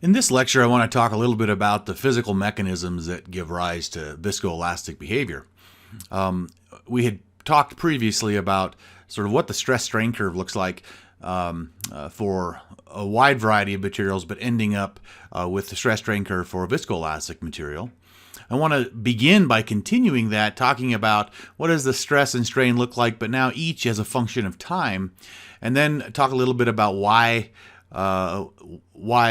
In this lecture, I want to talk a little bit about the physical mechanisms that give rise to viscoelastic behavior. We had talked previously about sort of what the stress-strain curve looks like for a wide variety of materials, but ending up with the stress-strain curve for a viscoelastic material. I want to begin by continuing that, talking about what does the stress and strain look like, but now each as a function of time, and then talk a little bit about why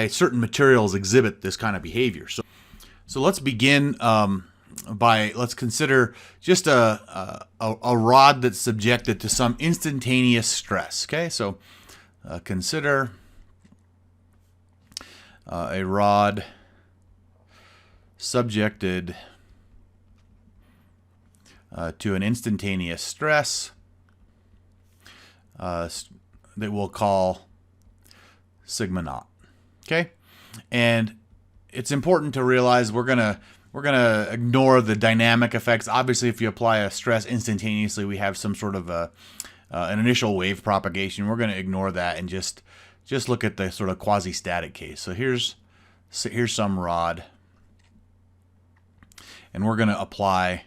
certain materials exhibit this kind of behavior. So let's begin let's consider just a rod that's subjected to some instantaneous stress. Okay, so consider a rod subjected to an instantaneous stress that we'll call sigma naught. Okay, and it's important to realize we're gonna ignore the dynamic effects. Obviously, if you apply a stress instantaneously, we have some sort of an initial wave propagation. We're going to ignore that and just look at the sort of quasi-static case. So here's some rod, and we're going to apply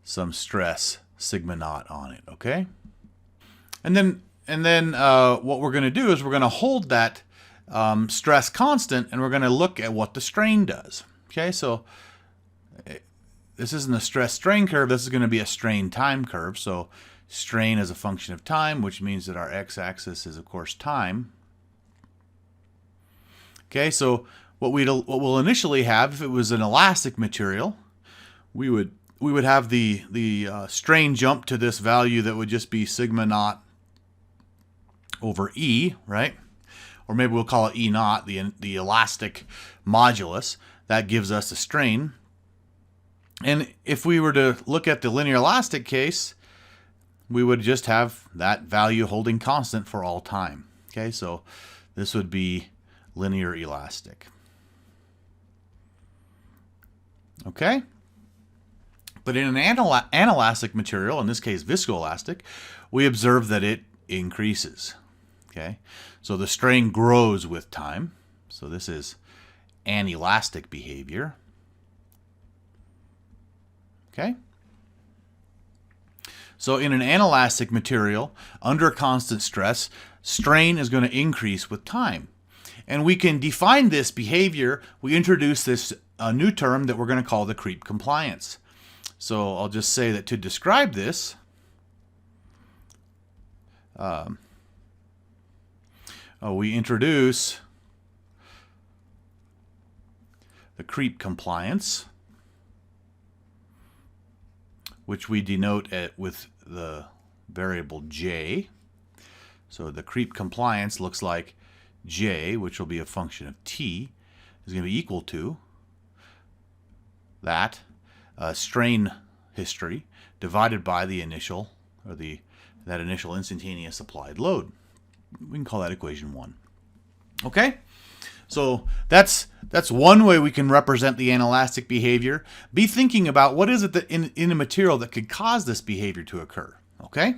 some stress sigma naught on it. Okay, and then what we're going to do is we're going to hold that stress constant, and we're going to look at what the strain does. Okay, so this isn't a stress-strain curve. This is going to be a strain-time curve. So strain is a function of time, which means that our x-axis is, of course, time. Okay, so what we'll initially have, if it was an elastic material, we would have the strain jump to this value that would just be sigma naught over E, right? Or maybe we'll call it E naught, the elastic modulus. That gives us a strain. And if we were to look at the linear elastic case, we would just have that value holding constant for all time. Okay, so this would be linear elastic. Okay? But in an anelastic material, in this case viscoelastic, we observe that it increases. Okay, so the strain grows with time. So this is anelastic behavior. Okay, so in an anelastic material, under constant stress, strain is going to increase with time. And we can define this behavior. We introduce this new term that we're going to call the creep compliance. So I'll just say that to describe this, we introduce the creep compliance, which we denote with the variable j. So the creep compliance looks like j, which will be a function of t, is going to be equal to that strain history divided by the initial, or that initial instantaneous applied load. We can call that equation 1. Okay? So that's one way we can represent the anelastic behavior. Be thinking about what is it that in a material that could cause this behavior to occur. Okay?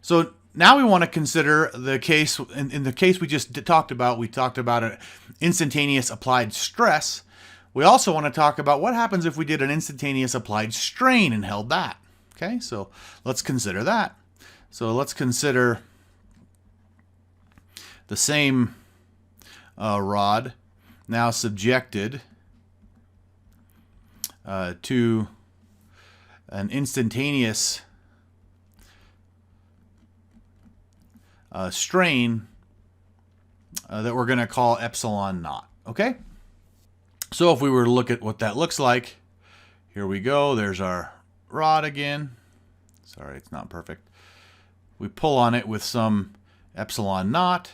So now we want to consider the case, in the case we just talked about, we talked about an instantaneous applied stress. We also want to talk about what happens if we did an instantaneous applied strain and held that. Okay? So let's consider that. So let's consider the same rod now subjected to an instantaneous strain that we're going to call epsilon naught. Okay? So if we were to look at what that looks like, here we go. There's our rod again. Sorry, it's not perfect. We pull on it with some epsilon naught.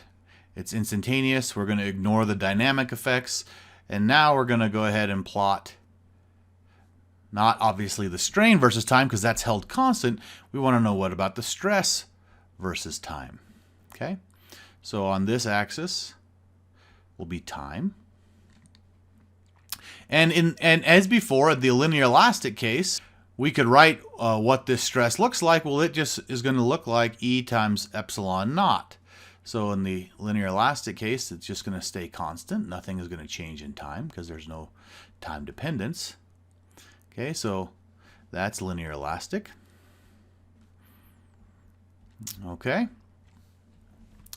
It's instantaneous. We're going to ignore the dynamic effects. And now we're going to go ahead and plot not obviously the strain versus time, because that's held constant. We want to know what about the stress versus time. Okay? So on this axis will be time. And as before, in the linear elastic case, we could write what this stress looks like. Well, it just is going to look like E times epsilon naught. So in the linear elastic case, it's just going to stay constant. Nothing is going to change in time because there's no time dependence. Okay, so that's linear elastic. Okay.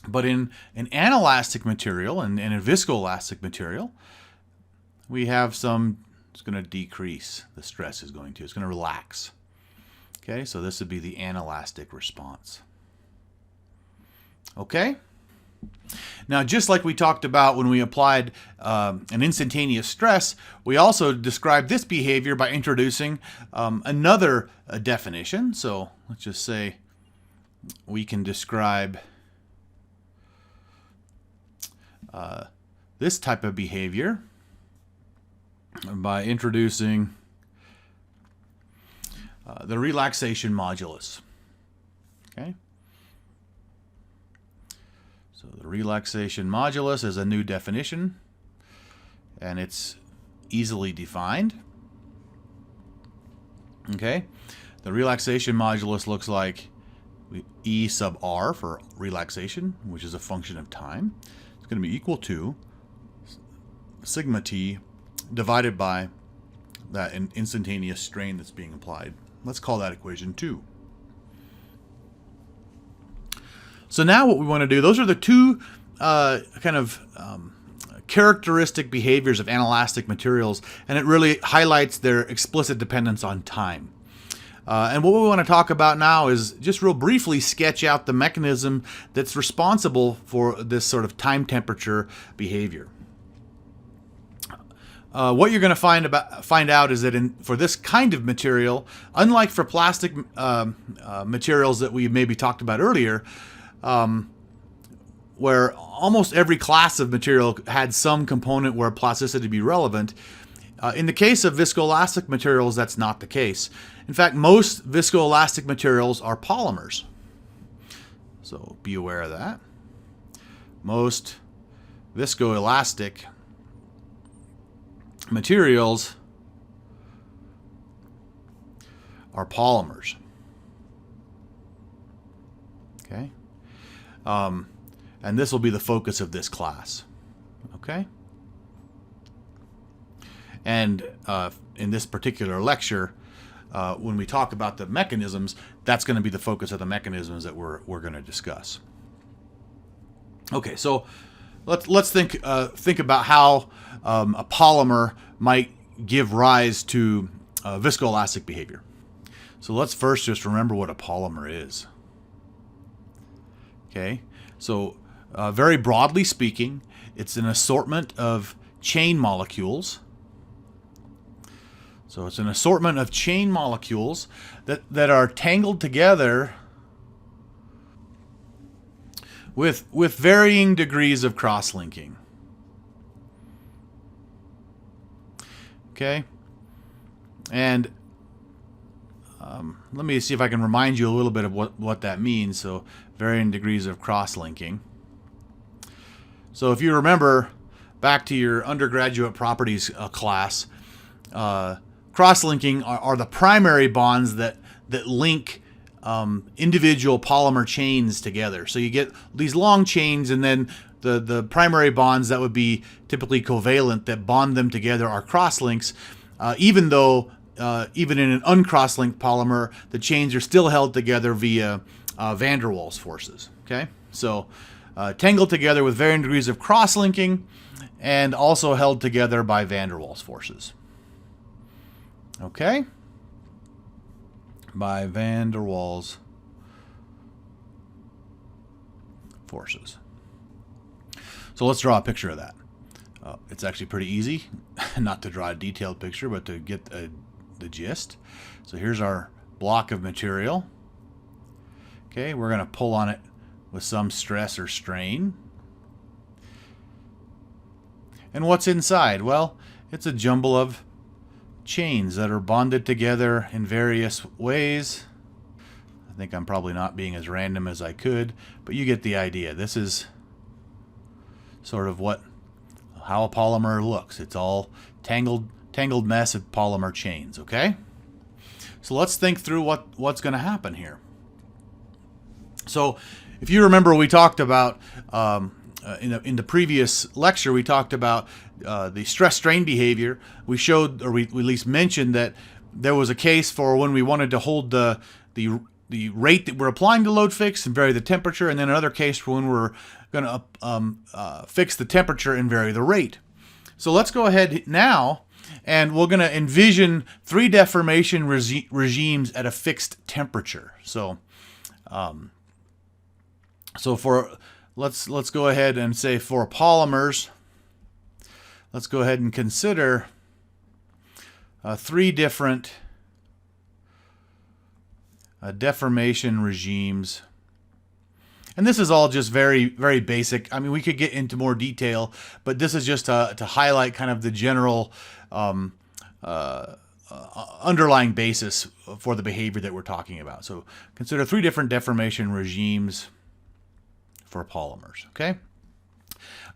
But in an anelastic material and a viscoelastic material, we have some, it's going to decrease. The stress is going to, it's going to relax. Okay, so this would be the anelastic response. Okay? Now, just like we talked about when we applied an instantaneous stress, we also described this behavior by introducing another definition. So let's just say we can describe this type of behavior by introducing the relaxation modulus. Okay? So the relaxation modulus is a new definition, and it's easily defined. Okay? The relaxation modulus looks like E sub r for relaxation, which is a function of time. It's going to be equal to sigma t divided by that instantaneous strain that's being applied. Let's call that equation 2. So now what we want to do, those are the two characteristic behaviors of anelastic materials, and it really highlights their explicit dependence on time. And what we want to talk about now is just real briefly sketch out the mechanism that's responsible for this sort of time temperature behavior. What you're going to find out is that for this kind of material, unlike for plastic materials that we maybe talked about earlier, where almost every class of material had some component where plasticity would be relevant, in the case of viscoelastic materials, that's not the case. In fact, most viscoelastic materials are polymers. So be aware of that. Most viscoelastic materials are polymers. Okay? And this will be the focus of this class. Okay? And in this particular lecture, when we talk about the mechanisms, that's going to be the focus of the mechanisms that we're going to discuss. Okay, so let's think about how a polymer might give rise to viscoelastic behavior. So let's first just remember what a polymer is. Okay, so very broadly speaking, it's an assortment of chain molecules. So it's an assortment of chain molecules that are tangled together with varying degrees of cross-linking. Okay, and let me see if I can remind you a little bit of what that means. So varying degrees of cross-linking. So if you remember back to your undergraduate properties class, cross-linking are the primary bonds that link individual polymer chains together. So you get these long chains, and then the primary bonds that would be typically covalent that bond them together are cross-links, even though even in an uncross-linked polymer, the chains are still held together via van der Waals forces. Okay, so tangled together with varying degrees of cross-linking and also held together by van der Waals forces. Okay, by van der Waals forces. So let's draw a picture of that. It's actually pretty easy, not to draw a detailed picture, but to get the gist. So here's our block of material. Okay, we're going to pull on it with some stress or strain. And what's inside? Well, it's a jumble of chains that are bonded together in various ways. I think I'm probably not being as random as I could, but you get the idea. This is sort of how a polymer looks. It's all tangled mess of polymer chains, okay? So let's think through what's going to happen here. So If you remember, we talked about in the previous lecture, we talked about the stress-strain behavior. We showed, or we at least mentioned, that there was a case for when we wanted to hold the rate that we're applying the load fixed and vary the temperature, and then another case for when we're going to fix the temperature and vary the rate. So let's go ahead now, and we're going to envision 3 deformation regimes at a fixed temperature. So let's go ahead and say for polymers, let's go ahead and consider 3 different deformation regimes. And this is all just very, very basic. I mean, we could get into more detail, but this is just to highlight kind of the general underlying basis for the behavior that we're talking about. So consider 3 different deformation regimes for polymers, okay?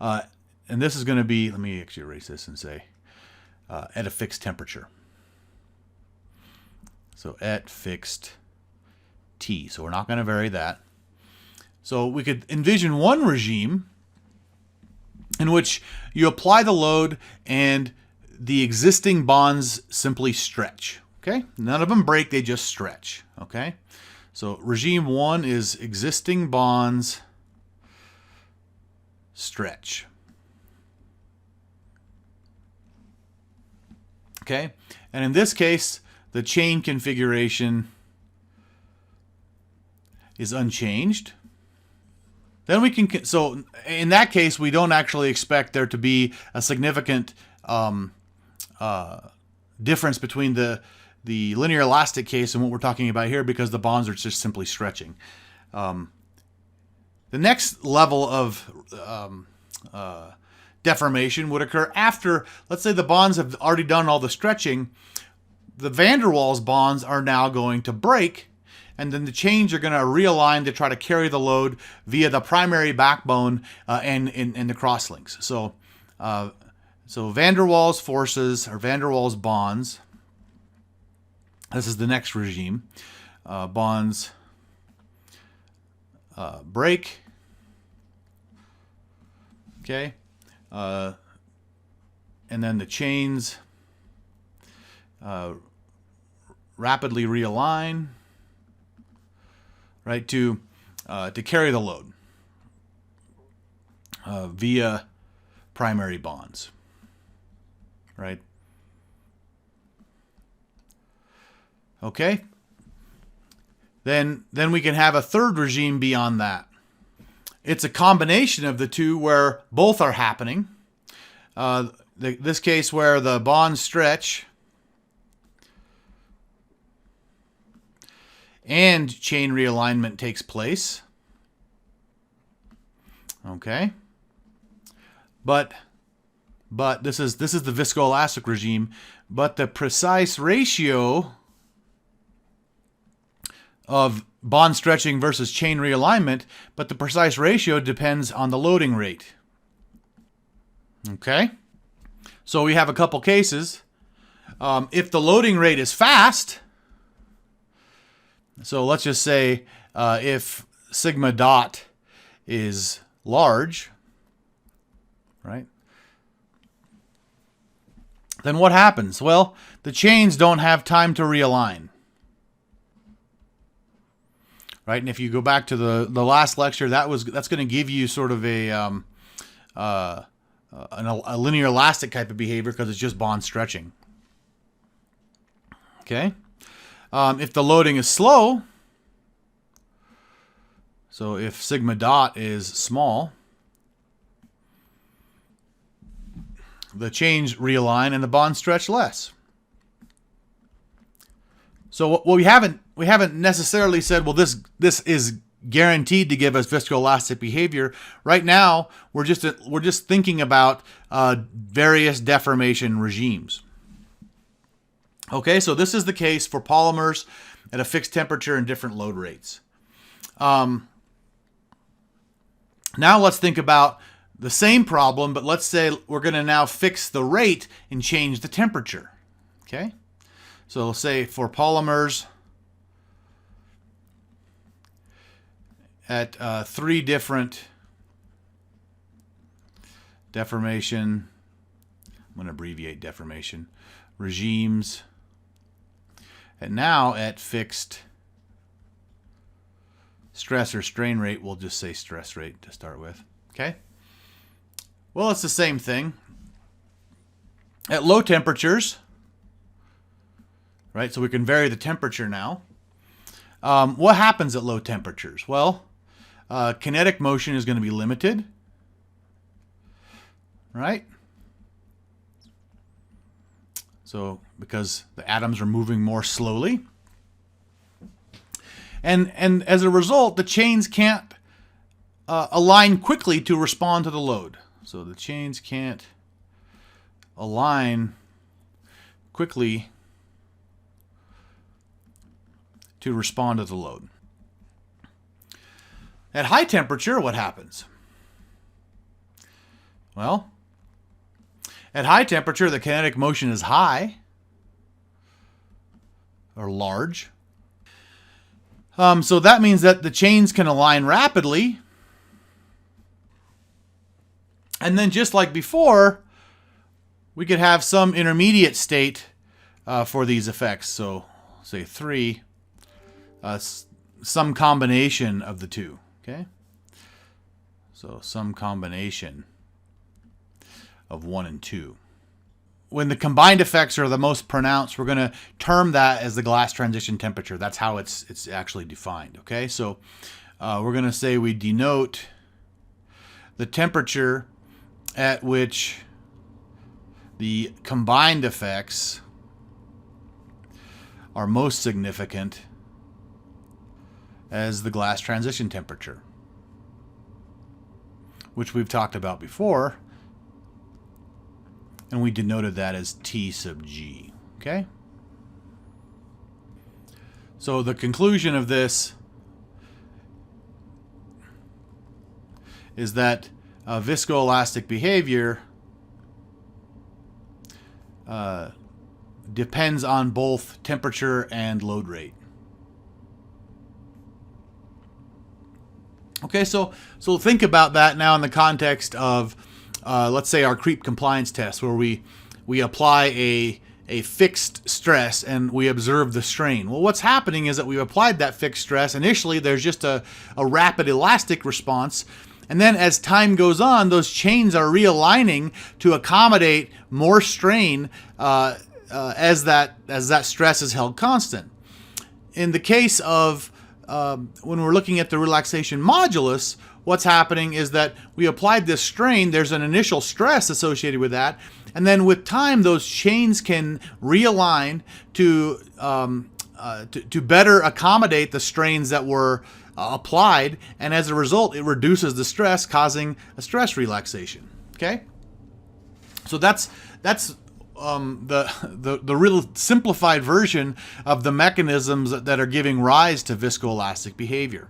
And this is going to be, let me actually erase this and say, at a fixed temperature. So at fixed T. So we're not going to vary that. So we could envision one regime in which you apply the load and the existing bonds simply stretch, okay? None of them break, they just stretch, okay? So regime 1 is existing bonds stretch. Okay? And in this case, the chain configuration is unchanged. Then we can, so in that case, we don't actually expect there to be a significant difference between the linear elastic case and what we're talking about here, because the bonds are just simply stretching. The next level of deformation would occur after, let's say the bonds have already done all the stretching. The van der Waals bonds are now going to break, and then the chains are going to realign to try to carry the load via the primary backbone and the crosslinks. So, van der Waals forces, or van der Waals bonds, this is the next regime. Bonds break, okay, and then the chains rapidly realign, right, to carry the load via primary bonds, right? Okay. Then we can have a third regime beyond that. It's a combination of the two where both are happening. This case where the bonds stretch and chain realignment takes place. Okay. But this is the viscoelastic regime, but the precise ratio of bond stretching versus chain realignment, but the precise ratio depends on the loading rate. Okay? So we have a couple cases. If the loading rate is fast, so let's just say if sigma dot is large, right? Then what happens? Well, the chains don't have time to realign. Right? And if you go back to the last lecture, that's going to give you sort of a linear elastic type of behavior because it's just bond stretching. Okay? If the loading is slow, so if sigma dot is small, the chains realign and the bonds stretch less. So we haven't necessarily said, well, this is guaranteed to give us viscoelastic behavior. Right now, we're just thinking about various deformation regimes. Okay, so this is the case for polymers at a fixed temperature and different load rates. Now let's think about the same problem, but let's say we're going to now fix the rate and change the temperature. Okay, so let's say for polymers at 3 different deformation, I'm going to abbreviate deformation, regimes, and now at fixed stress or strain rate. We'll just say stress rate to start with. Okay? Well, it's the same thing. At low temperatures, right? So we can vary the temperature now. What happens at low temperatures? Well, kinetic motion is going to be limited, right? So because the atoms are moving more slowly. And as a result, the chains can't align quickly to respond to the load. So the chains can't align quickly to respond to the load. At high temperature, what happens? Well, at high temperature, the kinetic motion is high or large. So that means that the chains can align rapidly. And then just like before, we could have some intermediate state for these effects. So say 3, some combination of the two. Okay? So some combination of 1 and 2. When the combined effects are the most pronounced, we're going to term that as the glass transition temperature. That's how it's actually defined. Okay, so we're going to say we denote the temperature at which the combined effects are most significant as the glass transition temperature, which we've talked about before. And we denoted that as T sub G. Okay? So the conclusion of this is that viscoelastic behavior depends on both temperature and load rate. Okay, so think about that now in the context of let's say our creep compliance test, where we apply a fixed stress and we observe the strain. Well, what's happening is that we've applied that fixed stress. Initially, there's just a rapid elastic response. And then as time goes on, those chains are realigning to accommodate more strain as that stress is held constant. In the case of when we're looking at the relaxation modulus, what's happening is that we applied this strain, there's an initial stress associated with that, and then with time those chains can realign to better accommodate the strains that were applied, and as a result it reduces the stress, causing a stress relaxation. Okay? So that's the real simplified version of the mechanisms that are giving rise to viscoelastic behavior.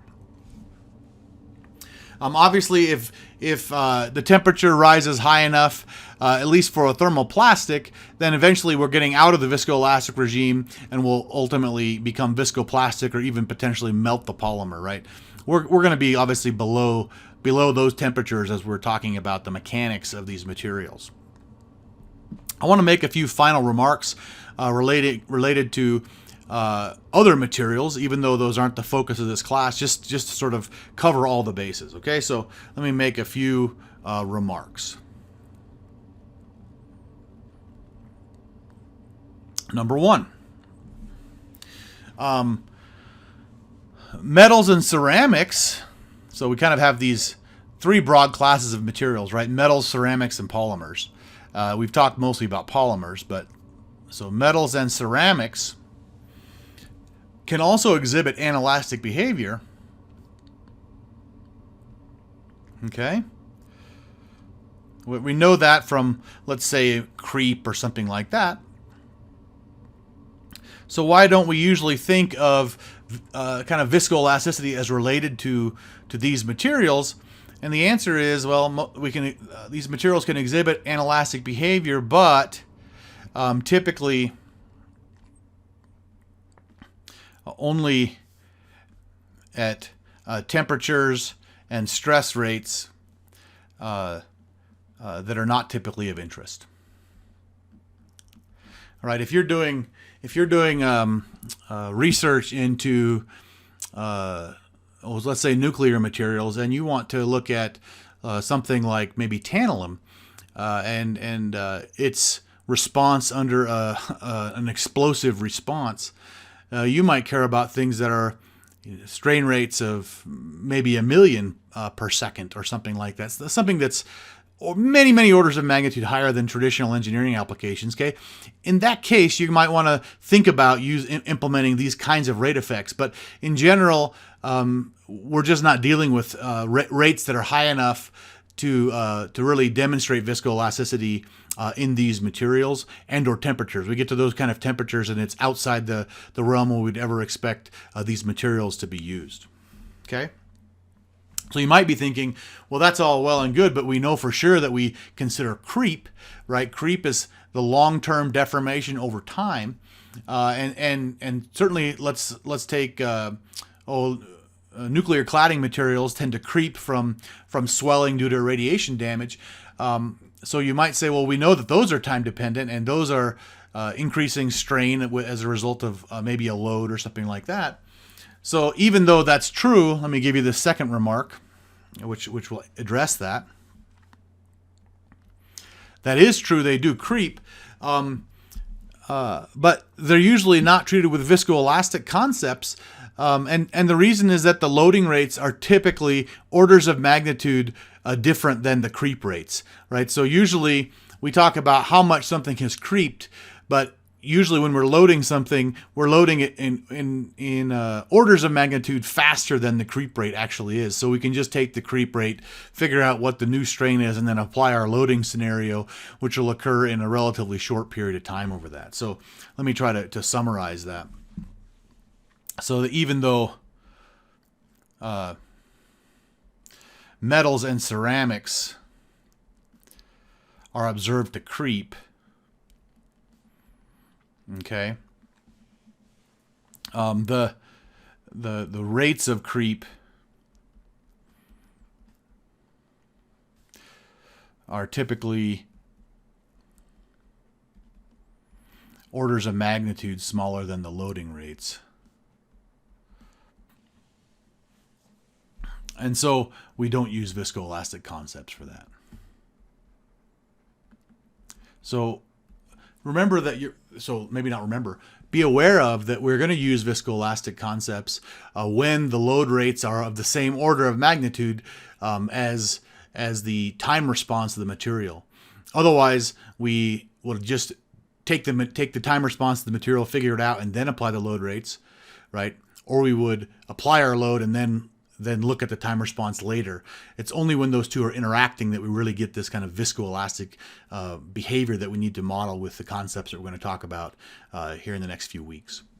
Obviously, if the temperature rises high enough, at least for a thermoplastic, then eventually we're getting out of the viscoelastic regime and will ultimately become viscoplastic or even potentially melt the polymer, right? We're going to be obviously below those temperatures as we're talking about the mechanics of these materials. I want to make a few final remarks related to other materials, even though those aren't the focus of this class, just to sort of cover all the bases. Okay, so let me make a few remarks. Number 1, metals and ceramics. So we kind of have these 3 broad classes of materials, right? Metals, ceramics, and polymers. We've talked mostly about polymers, but so metals and ceramics can also exhibit inelastic behavior. Okay? We know that from, let's say, creep or something like that. So why don't we usually think of kind of viscoelasticity as related to these materials? And the answer is, well, these materials can exhibit inelastic behavior, but typically only at temperatures and stress rates that are not typically of interest. All right, if you're doing research into let's say nuclear materials, and you want to look at something like maybe tantalum and its response under an explosive response, you might care about things that are strain rates of maybe 1 million per second or something like that. So something that's many, many orders of magnitude higher than traditional engineering applications. Okay, in that case, you might want to think about implementing these kinds of rate effects. But in general, we're just not dealing with rates that are high enough to really demonstrate viscoelasticity in these materials and/or temperatures. We get to those kind of temperatures, and it's outside the realm where we'd ever expect these materials to be used. Okay. So you might be thinking, well, that's all well and good, but we know for sure that we consider creep, right? Creep is the long-term deformation over time, and certainly let's take nuclear cladding materials tend to creep from swelling due to radiation damage. So you might say, well, we know that those are time dependent, and those are increasing strain as a result of maybe a load or something like that. So even though that's true, let me give you the second remark, which will address that. That is true, they do creep, but they're usually not treated with viscoelastic concepts, and the reason is that the loading rates are typically orders of magnitude different than the creep rates, right? So usually we talk about how much something has creeped, but usually when we're loading something, we're loading it in orders of magnitude faster than the creep rate actually is. So we can just take the creep rate, figure out what the new strain is, and then apply our loading scenario, which will occur in a relatively short period of time over that. So let me try to summarize that. So that even though metals and ceramics are observed to creep, okay, the rates of creep are typically orders of magnitude smaller than the loading rates. And so we don't use viscoelastic concepts for that. So remember that maybe not remember, be aware of that we're going to use viscoelastic concepts when the load rates are of the same order of magnitude as the time response of the material. Otherwise, we will just take the time response of the material, figure it out, and then apply the load rates, right? Or we would apply our load and then look at the time response later. It's only when those two are interacting that we really get this kind of viscoelastic behavior that we need to model with the concepts that we're going to talk about here in the next few weeks.